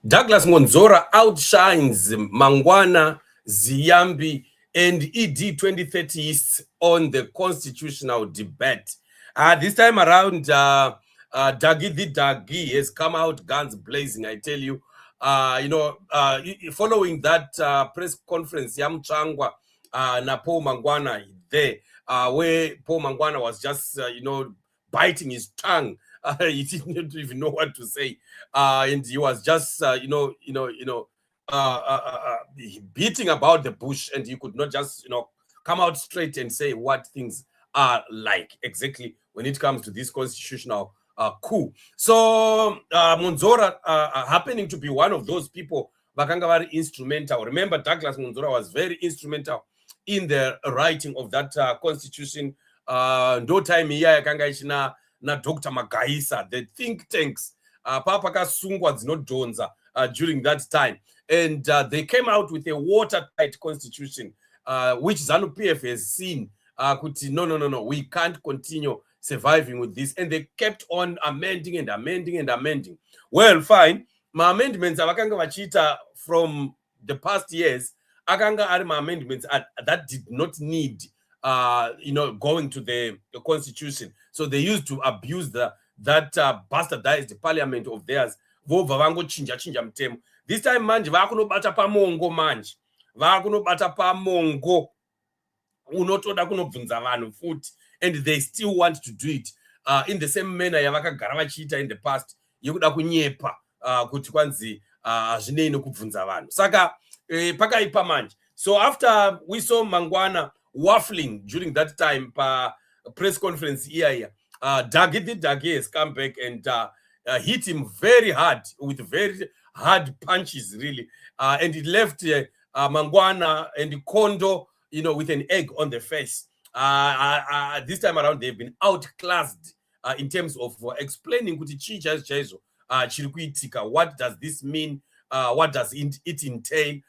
Douglas Monzora outshines Mangwana, ZIYAMBI, and ED 2030s on the constitutional debate. This time around, Dagi the Dagi has come out guns blazing, I tell you. Following that press conference, Yamchangwa, na Paul Mangwana there, where Paul Mangwana was just, biting his tongue. He didn't even know what to say, and he was just, beating about the bush, and he could not just, come out straight and say what things are like exactly when it comes to this constitutional coup. So Monzora happening to be one of those people, vakanga vari instrumental. Remember, Douglas Monzora was very instrumental in the writing of that constitution. No time here yakanga ichina na Dr. Magaisa, the think tanks, Papa Kasungwa dzinodhonza during that time. And they came out with a watertight constitution, which ZANU-PF has seen. No, we can't continue surviving with this. And they kept on amending and amending and amending. Well, fine. My amendments avakanga vachita from the past years, akanga ari ma amendments that did not need going to the constitution. So they used to abuse that bastardized parliament of theirs. This time manje vakunobata pamongo manje. Vakunobata pamongo. Unotoda kunobvunza vanhu futi. And they still want to do it in the same manner yavakagara vachiita in the past. Yekuda kunyepa kuti kwanzi hazvinei kubvunza vanhu. Saka pakaipa manje. So after we saw Mangwana waffling during that time, press conference here, Dagi has come back and hit him very hard with very hard punches, really, and it left Mangwana and Kondo, with an egg on the face. This time around, they've been outclassed in terms of explaining what does this mean, what does it entail,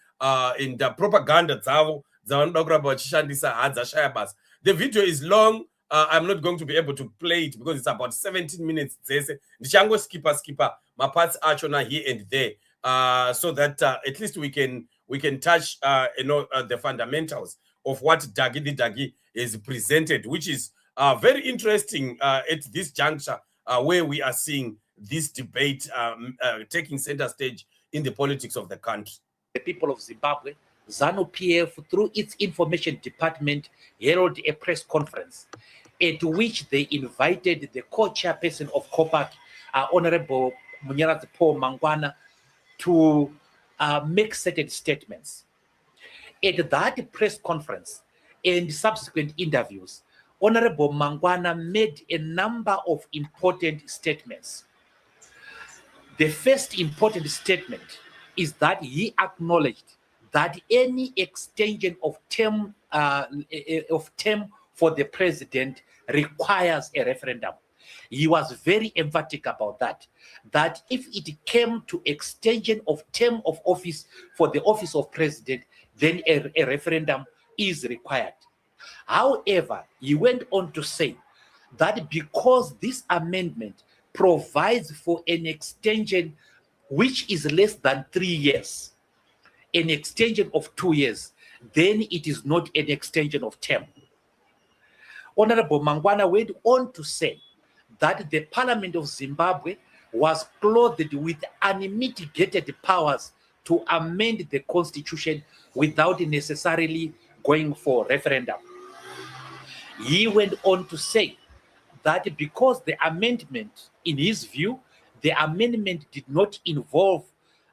in the propaganda. The video is long. I'm not going to be able to play it because it's about 17 minutes. Skipper my parts are here and there, so that at least we can touch the fundamentals of what Dagi is presented, which is very interesting at this juncture where we are seeing this debate taking center stage in the politics of the country. The people of Zimbabwe, ZANU-PF, through its information department, held a press conference at which they invited the co-chairperson of COPAC, Honorable Munyaradzi Paul Mangwana, to make certain statements. At that press conference and subsequent interviews, Honorable Mangwana made a number of important statements. The first important statement is that he acknowledged that any extension of term for the president requires a referendum. He was very emphatic about that if it came to extension of term of office for the office of president, then a referendum is required. However, he went on to say that because this amendment provides for an extension which is less than 3 years, an extension of 2 years, then it is not an extension of term. Honorable Mangwana went on to say that the Parliament of Zimbabwe was clothed with unmitigated powers to amend the constitution without necessarily going for referendum. He went on to say that because the amendment, in his view, the amendment did not involve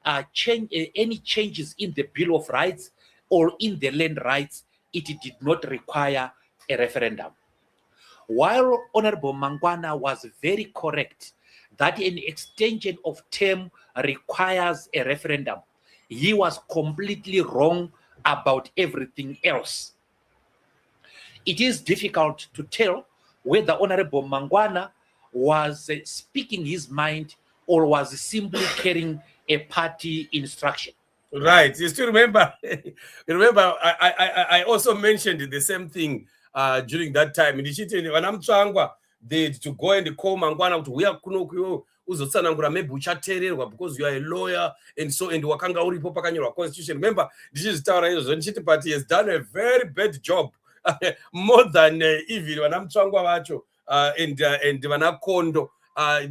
any changes in the Bill of Rights or in the land rights, it did not require a referendum. While Honorable Mangwana was very correct that an extension of term requires a referendum, he was completely wrong about everything else. It is difficult to tell whether Honorable Mangwana was speaking his mind or was simply carrying a party instruction. Right. You still remember? Remember, I also mentioned the same thing during that time. When I'm trying to go and call Mangwana, we are maybe because you are a lawyer and so and wakanga uripo pakanyora constitution. Remember, this is Nchiti party has done a very bad job, more than even when I'm trying and vanakondo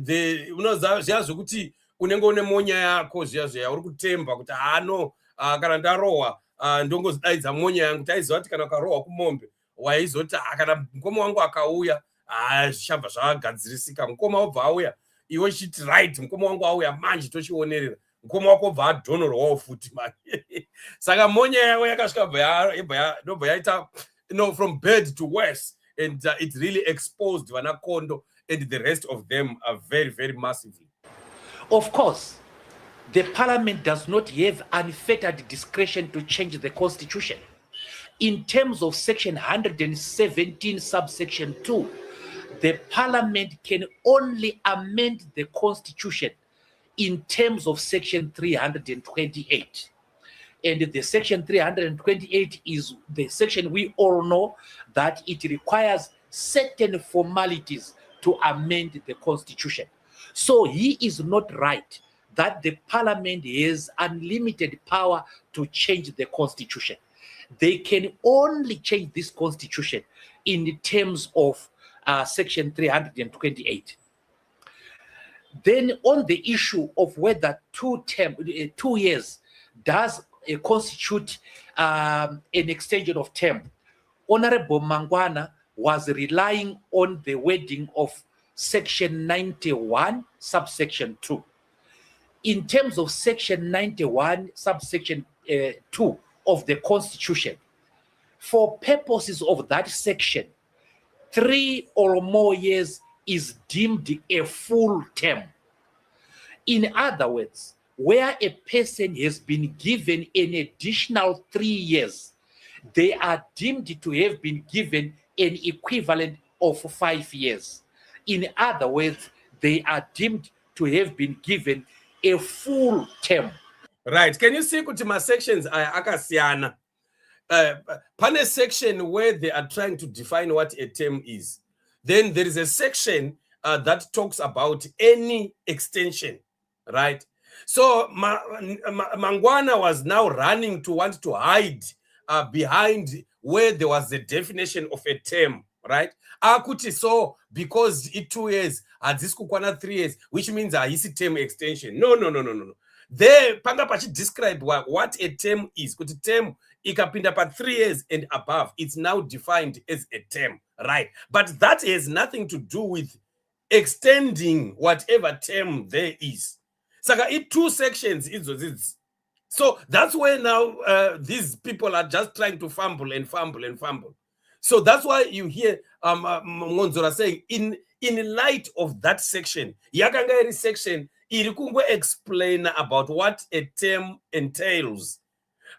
they zviyazokuti unenge une monya yako zviya uri kutemba kuti no kana ndarohwa ndongozidaidza monya yangu kuti aiziva kuti kana ukarohwa kumombe waizoti kana mukoma wangu akauya zvichabva zvagadzirisika. Mukoma wobva auya iwe chiti right, mukoma wangu auya manje tochionerera, mukoma wako obva adhonorwawo futi manje. Saka monya yawo yakasvika ndobva yaita from bad to worse, and it really exposed vanakondo and the rest of them very, very massively. Of course, the parliament does not have unfettered discretion to change the constitution. In terms of section 117 subsection 2, the parliament can only amend the constitution in terms of section 328. And the section 328 is the section we all know that it requires certain formalities to amend the constitution. So he is not right that the parliament has unlimited power to change the constitution. They can only change this constitution in terms of section 328. Then on the issue of whether 2 years does constitute an extension of term, Honorable Mangwana was relying on the wording of section 91 subsection 2. In terms of section 91 subsection 2 of the constitution, for purposes of that section, 3 or more years is deemed a full term. In other words, where a person has been given an additional 3 years, they are deemed to have been given an equivalent of 5 years. In other words, they are deemed to have been given a full term. Right. Can you see Kutima sections akasiyana? Pane section where they are trying to define what a term is. Then there is a section that talks about any extension, right? So Mangwana was now running to want to hide behind where there was the definition of a term, right? Akuti so because it 2 years, this kukwana 3 years, which means a term extension. No. There, panga pachi describe what a term is. Kuti term ikapinda pa 3 years and above, it's now defined as a term, right? But that has nothing to do with extending whatever term there is. Saka it 2 sections is. So that's where now these people are just trying to fumble. So that's why you hear MWONZORA saying in light of that section, yakanga section irikungo explain about what a term entails.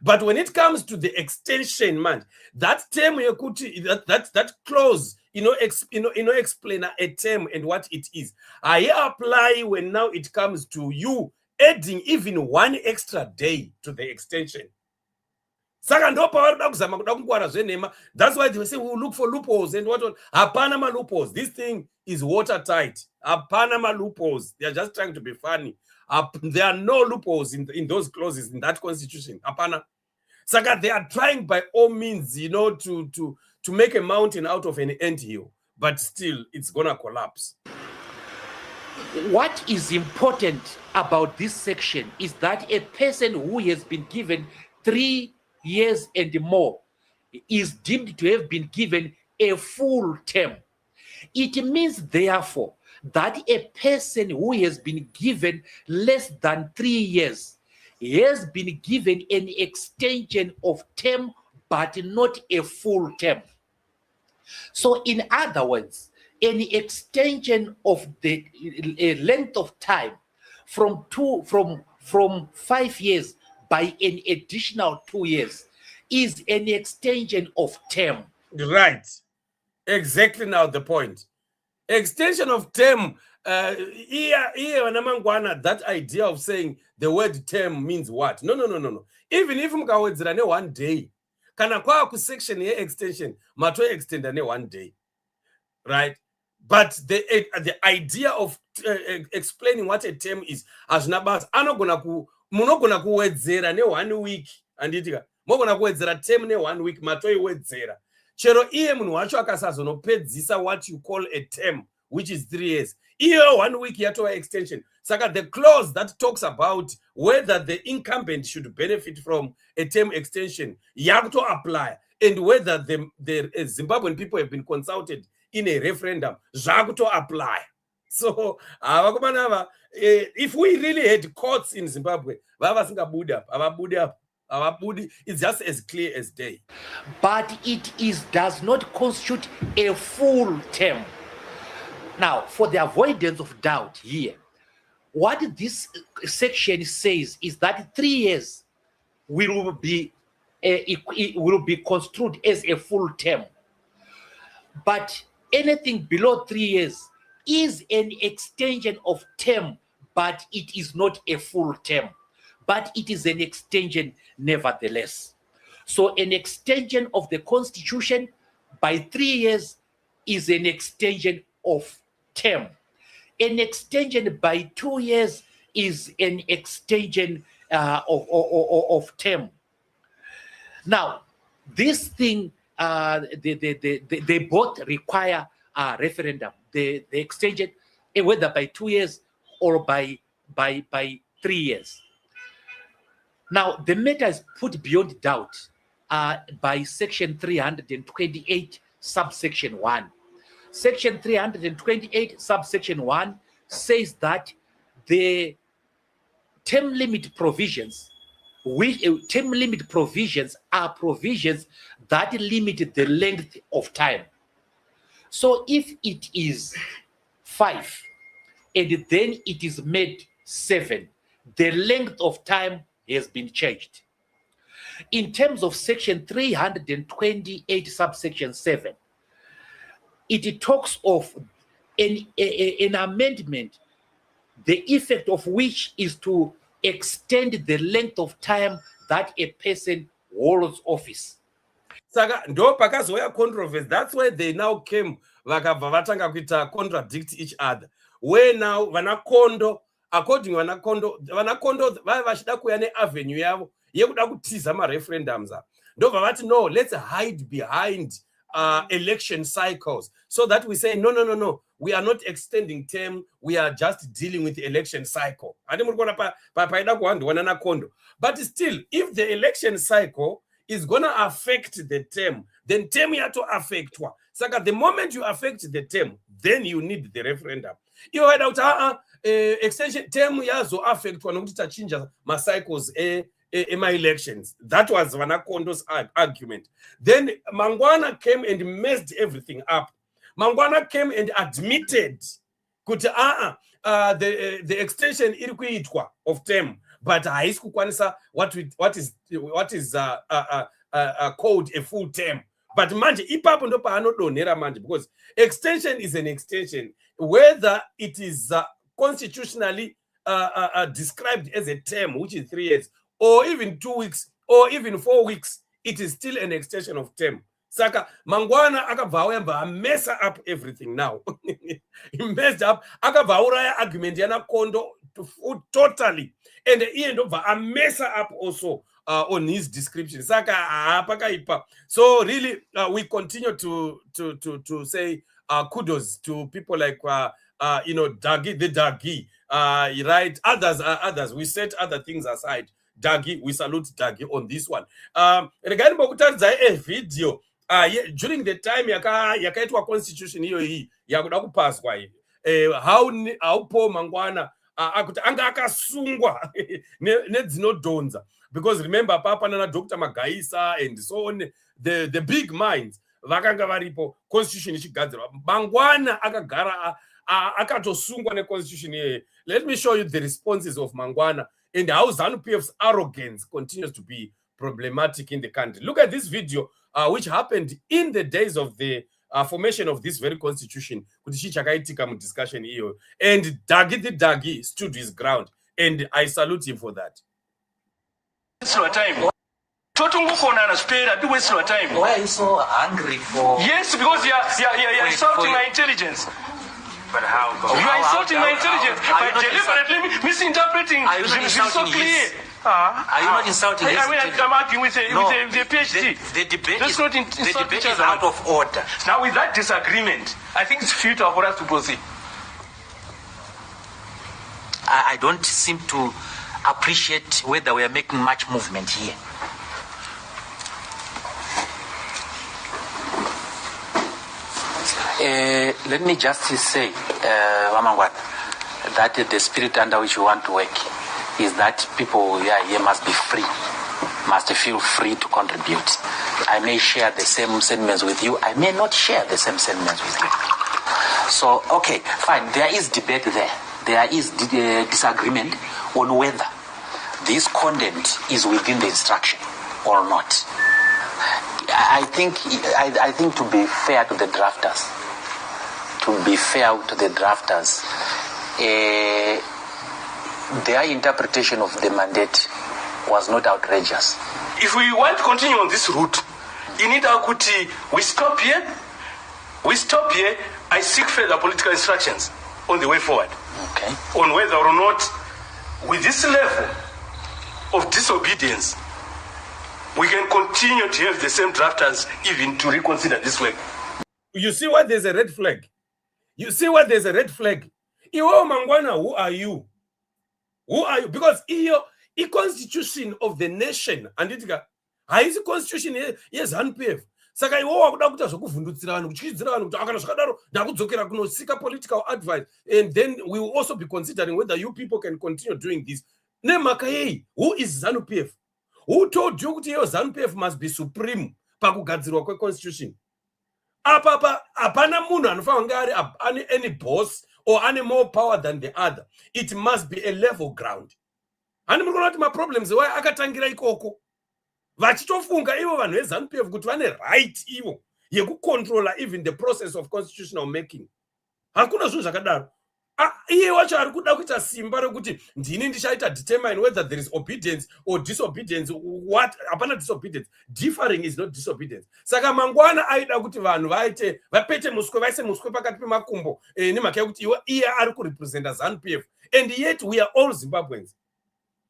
But when it comes to the extension, man, that term that clause, explain a term and what it is. I apply when now it comes to you adding even 1 extra day to the extension. That's why they say we'll look for loopholes and what. Panama loopholes. This thing is watertight. Panama loopholes. They are just trying to be funny. There are no loopholes in those clauses in that constitution. Saka, they are trying by all means, to make a mountain out of an anthill, but still it's gonna collapse. What is important about this section is that a person who has been given 3 years and more is deemed to have been given a full term. It means, therefore, that a person who has been given less than 3 years has been given an extension of term, but not a full term. So, in other words, an extension of the length of time from 5 years by an additional 2 years is an extension of term. Right. Exactly now the point. Extension of term Mangwana, that idea of saying the word term means what? No. Even if mukawedzera ne 1 day, kana kwa ku section ye extension, mato extend ne 1 day, right? But the idea of explaining what a term is, as nabas, munogona kuwedzera ne 1 week, anditika mogona kuwedzera term ne 1 week, mato iwedzera. Chero iye munhu wacho akasazonopedzisa what you call a term, which is 3 years. Here 1 week yatova extension. Saka the clause that talks about whether the incumbent should benefit from a term extension yakuto apply, and whether the Zimbabwean people have been consulted in a referendum zvakuto apply. So if we really had courts in Zimbabwe, it's just as clear as day. But it does not constitute a full term. Now, for the avoidance of doubt here, what this section says is that 3 years will be construed as a full term. But anything below 3 years is an extension of term, but it is not a full term. But it is an extension nevertheless. So an extension of the Constitution by 3 years is an extension of term. An extension by 2 years is an extension of term. Now, this thing, they both require a referendum. The extension, whether by 2 years or by 3 years. Now, the matter is put beyond doubt by Section 328, subsection 1. Section 328, subsection 1 says that the term limit provisions are provisions that limit the length of time. So if it is 5 and then it is made 7, the length of time has been changed. In terms of Section 328, subsection 7, it talks of an amendment, the effect of which is to extend the length of time that a person holds office. Saka ndo pakazoya controversy. That's why they now came vakabva vatanga kuita contradict each other. Where now vanakondo, according to vanakondo vaya vachida kuya neavenue yavo yekuda kutiza mareferendums. Ndobva vati no, let's hide behind election cycles, so that we say no, we are not extending term, we are just dealing with the election cycle. But still, if the election cycle is gonna affect the term, then term you have to affect one. So the moment you affect the term, then you need the referendum. You heard out extension term yazo affect one of the change my cycles in my elections. That was Vanakondo's argument. Then Mangwana came and messed everything up. Mangwana came and admitted the extension irikuitwa of term, but haisukukwanisa what is called a full term. But manje ipapo ndo paanodonhera manje, because extension is an extension, whether it is constitutionally described as a term, which is 3 years, or even 2 weeks, or even 4 weeks, it is still an extension of term. Saka Mangwana akavawemba mess up everything now. He messed up. Akavauraya argument yana kondo totally, and the end of a mess up also on his description. Saka apakaipa. So really, we continue to say kudos to people like Dagi, the Dagi, right? Others. We set other things aside. Dagi, we salute Dagi on this one. Regarding a video during the time yakaitwa constitution hiyo hii yakuda kupaswa hii, how Paul Mangwana akuti anga akasungwa nedzinodhonza, because remember papa nana Dr. Magaisa and so on, the big minds vakanga varipo constitution ichigadzirwa. Mangwana akagara akatosungwa neconstitution here. Let me show you the responses of Mangwana and how ZANU-PF's arrogance continues to be problematic in the country. Look at this video, which happened in the days of the formation of this very constitution kuti chichakaitika mu discussion iyo, and Dagi stood his ground, and I salute him for that. Time. Do waste your time. Why are you so angry for? Yes, because you're insulting my intelligence. But how? You are insulting my intelligence by deliberately misinterpreting. Are you not insulting so clear. Are you not insulting his intelligence? I'm arguing with a PhD. The debate, the debate is out of order. Now, with that disagreement, I think it's futile for us to proceed. I don't seem to appreciate whether we are making much movement here. Let me just say, Mangwana, that the spirit under which we want to work is that people here must be free, must feel free to contribute. I may share the same sentiments with you, I may not share the same sentiments with you. So, okay, fine, there is debate there. There is disagreement on whether this content is within the instruction or not. I think to be fair to the drafters, their interpretation of the mandate was not outrageous. If we want to continue on this route, in it, we stop here. I seek further political instructions on the way forward. Okay. On whether or not, with this level of disobedience, we can continue to have the same drafters even to reconsider this work. You see why there's a red flag? Iwo Mangwana, who are you? Because the constitution of the nation, and it's a constitution, yes, ZANU-PF. Saka iwo wakuda kuita zvokuvhundutsira vanhu kutyisidzira vanhu kuti akana zvakadaro ndakudzokera kunosika political advice, and then we will also be considering whether you people can continue doing this. Nemhaka yei, who is ZANU-PF? Who told you kuti iyo ZANU-PF must be supreme pakugadzirwa kweconstitution? Apa hapana munhu anofanira kunge any boss or any more power than the other. It must be a level ground. Hani muri kuona kuti maproblems why akatangira ikoko. Vachitofunga ivo vanhu veZANU-PF kuti vane right ivo yekucontrola even the process of constitutional making. Hakuna zvinhu zvakadaro. Iye wacho ari kuda kuita simba rekuti ndini ndichaita determine whether there is obedience or disobedience. What? Hapana disobedience. Differing is not disobedience. Saka Mangwana aida kuti vanhu vapete muswe vaise muswe pakati pemakumbo nemhaka yekuti iye ari kurepresenta ZANU-PF, and yet we are all Zimbabweans.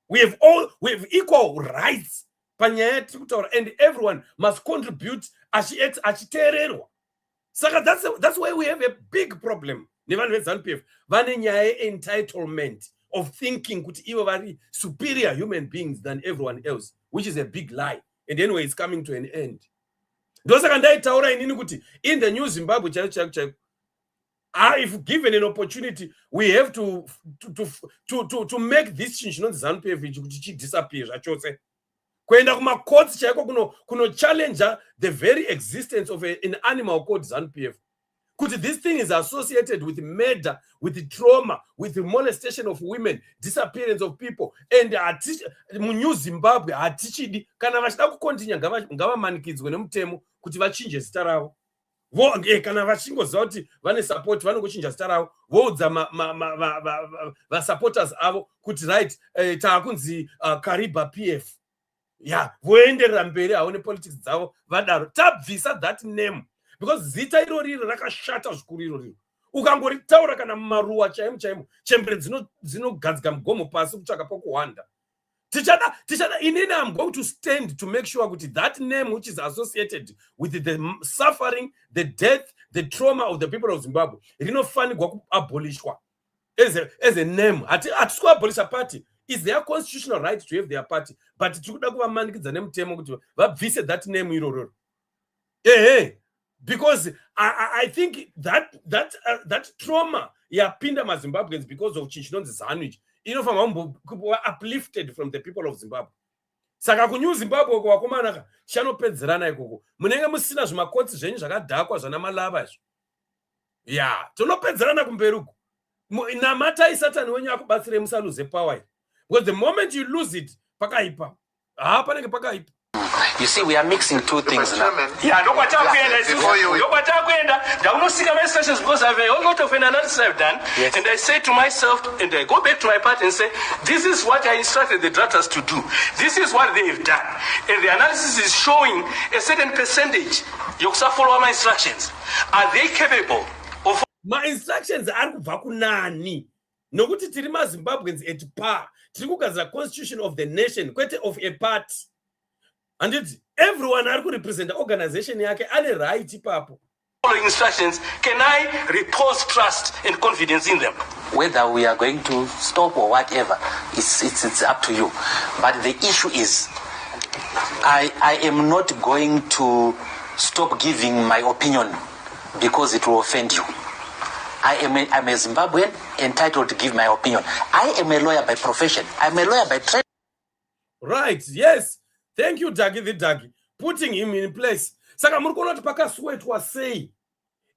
We have equal rights panyaya tiri kutaura, and everyone must contribute achiteererwa. Saka that's why we have a big problem. Nevanhu veZANU-PF vane nyaya entitlement of thinking kuti ivo vari superior human beings than everyone else, which is a big lie, and anyway it's coming to an end. Ndosaka ndaitaura inini kuti in the new Zimbabwe chaiko, if given an opportunity, we have to make this change, not ZANU-PF kuti chidisappear zvachose. Kuenda kuma-courts chaiko kuno challenge the very existence of an animal called ZANU-PF. Because this thing is associated with murder, with trauma, with the molestation of women, disappearance of people. And New Zimbabwe atichidi kana vachida kukontinya ngavamanikidzwe nemutemo kuti vachinje zita ravo. Kana vachingoziva kuti vane support vanongochinja zita ravo, voudza vasupporters avo kuti right taakunzi Kariba PF. Yeah, voenderera mberi haone politics dzavo vadaro. Tabvisa that name. Because zita irori rakashata zvikuru irori. Ukangoritaura kana maruwa chaimo chembere dzinogadzika mugomo pasi kutsvaka pokuhwanda. Tichada inini I'm going to stand to make sure that name which is associated with the suffering, the death, the trauma of the people of Zimbabwe rinofanirwa kuabolishwa as a name. Hatisi kuabolisha party. It's their constitutional right to have their party, but tikuda kuvamanikidza nemutemo kuti vabvise that name iroro. Because I think that trauma yapinda maZimbabweans because of chinhu ZANU inofanirwa uplifted from the people of Zimbabwe. Saka kuNew Zimbabwe kwakomana chanopedzerana ikoko. Munenge musina zvimakotsi zvenyu zvakadhakwa zvana malava izvo. Yeah, tonopedzerana kumberi uko. Namatai Satan wenyu akubatsire musaluze power. Because the moment you lose it, pakaipa. Panenge pakaipa. You see, we are mixing two things now. Yeah, no matter my instructions because I have a lot of analysis I've done, Yes. and I say to myself, and I go back to my party and say, this is what I instructed the drafters to do. This is what they've done, and the analysis is showing a certain percentage. You follow my instructions. Are they capable of? My instructions are kubva kunani nokuti tiri maZimbabweans at par tiri kugadzira constitution of the nation kwete of a party. And everyone are represent the organization yake ane right ipapo. Following instructions, can I repose trust and confidence in them? Whether we are going to stop or whatever, it's up to you. But the issue is, I am not going to stop giving my opinion because it will offend you. I'm a Zimbabwean entitled to give my opinion. I am a lawyer by profession. I'm a lawyer by trade. Right, yes. Thank you, Dagi the Dagi. Putting him in place. Saka murikona paka sweat was say.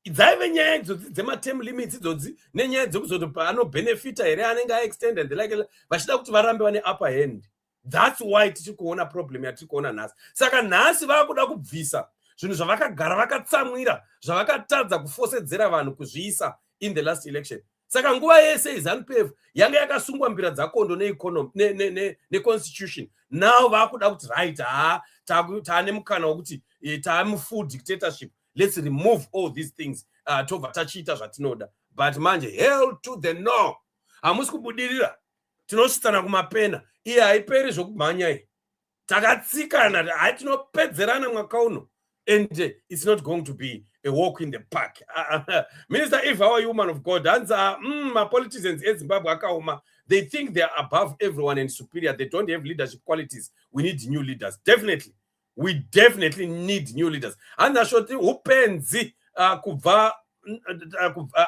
Dzaive nyaya idzodzi dzematerm limits idzodzi nenyaya dzekuzoti anobenefita here anenge extend and like vachida kuti varambe vane upper hand. That's why tichi kuona problem yatiri kuona nhasi. Saka nhasi vakuda kubvisa zvinhu zvavakagara vakatsamwira zvavakatadza kufosedzera vanhu kuzviisa in the last election. Saka nguva yese iZANU-PF yanga yakasungwa mbira dzakondo neeconomy neconstitution. Now vakuda kuti right taane mukana wokuti taamufull dictatorship. Let's remove all these things tobva tachiita zvatinoda. But manje hell to the no. Hamusi kubudirira. Tinosvitsana kumapena. Iye haiperi zvokumhanya iyi. Takatsikana hatinopedzerana mwaka uno. And it's not going to be a walk in the park. Minister, if our woman of God, my politicians in Zimbabwe, they think they are above everyone and superior. They don't have leadership qualities. We need new leaders. Definitely. We definitely need new leaders. And I shot upenzi kuva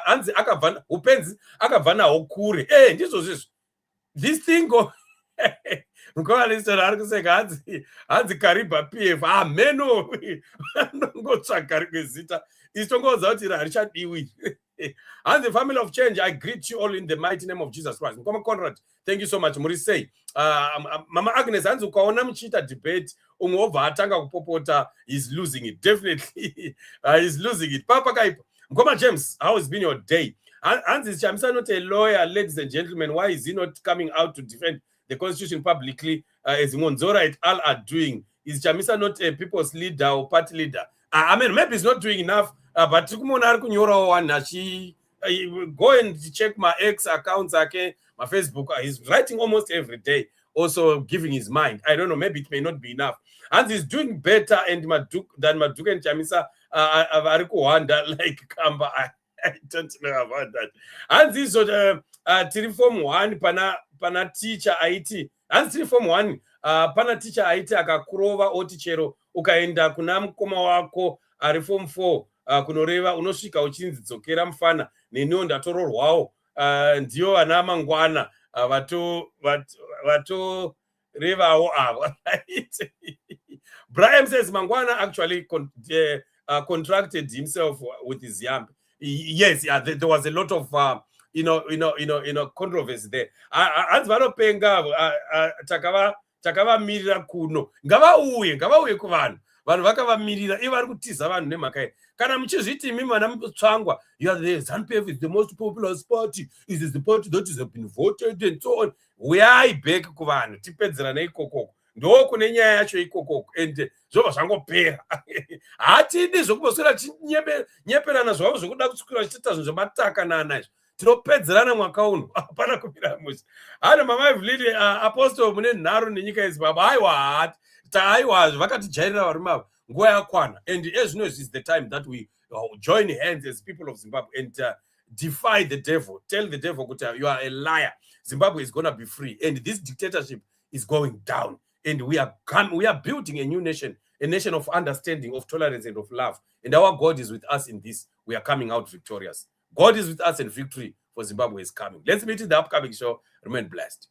anzi akavana upenzi akavana okure. Hey, this thing go Mkoa listo ari kuseka hanzi Kariba PF ameno nongotsvaga rekwezita istongoza kuti richadiwi. And the family of change, I greet you all in the mighty name of Jesus Christ. Mkoma Conrad, thank you so much. Murisei Mama Agnes hanzi ukaona muchiita debate umwobva atanga kupopota, he's losing it. Definitely he's losing it. Papa Kaipo. Mkoma James, how has been your day? Hanzi Chamisa not a lawyer, ladies and gentlemen. Why is he not coming out to defend the constitution publicly as MWONZORA et al. Are doing? Is Chamisa not a people's leader or party leader? I mean, maybe he's not doing enough, but go and check my X accounts, okay, my Facebook. He's writing almost every day, also giving his mind. I don't know, maybe it may not be enough. And he's doing better and than Maduk and Chamisa. Like Kamba. I don't know about that. And this sort of reform one pana teacher IT. And reform one pana teacher IT akakurova otichero ukaenda kuna mkoma wako reform 4 kunoreva unosvika uchinzi dzokera mufana neniwo ndatororwawo ndiyo ana mangwana vato revawo ava. Brian says Mangwana actually contracted himself with ZIYAMBI. Yes, yeah, there was a lot of controversy there. As vanopenga takavamirira kuno ngavauye kuvanhu vakavamirira ivari kutiza vanhu nemhaka iyi. Kana muchizviti imi mana mutsvangwa, the ZANU-PF is the most popular party, it is the party that has been voted and so on. Uyai back kuvanhu tipedzerana ikokoko. Ndo kune nyaya yacho ikokoko and zvobva zvangopera. Hatidi zvokumboswera chinyeperana zvavo zvokuda kuswera chiita zvinhu zvemataka naanazvo. Tinopedzerana mwaka uno hapana kumira musha. Hano mama Evelyn apostle mune nharo nenyika yeZimbabwe aiwa vakatijairira varume ava nguva yakwana. And as you know, is the time that we join hands as people of Zimbabwe and defy the devil. Tell the devil, you are a liar. Zimbabwe is going to be free. And this dictatorship is going down. And we are building a new nation, a nation of understanding, of tolerance, and of love. And our God is with us in this. We are coming out victorious. God is with us and victory for Zimbabwe is coming. Let's meet in the upcoming show. Remain blessed.